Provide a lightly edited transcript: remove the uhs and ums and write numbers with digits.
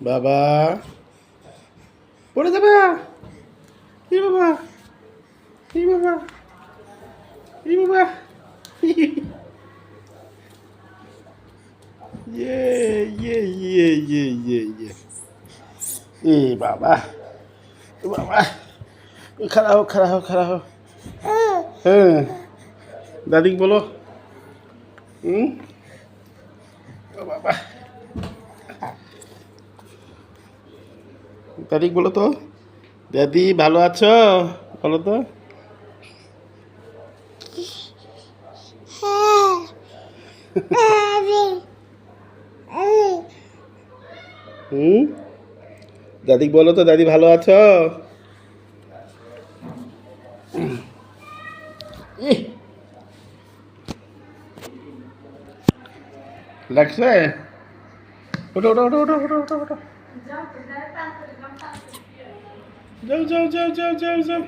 বাবা পড়ে যাবে। কি বাবা, কি বাবা, কি বাবা, ইয়ে ইয়ে ইয়ে ইয়ে ইয়ে ইয়ে এ বাবা, এ বাবা, खड़ा हो खड़ा हो खड़ा हो। হ্যাঁ দাদি বলো। ও বাবা, দাদি বলো তো। দাদি ভালো আছো বলো তো। হুম, দাদি বলো তো, দাদি ভালো আছো? ইহ, লাগছে। ওঠো ওঠো ওঠো ওঠো ওঠো ওঠো ওঠো। যাও যাও যাও যাও যাও যাও।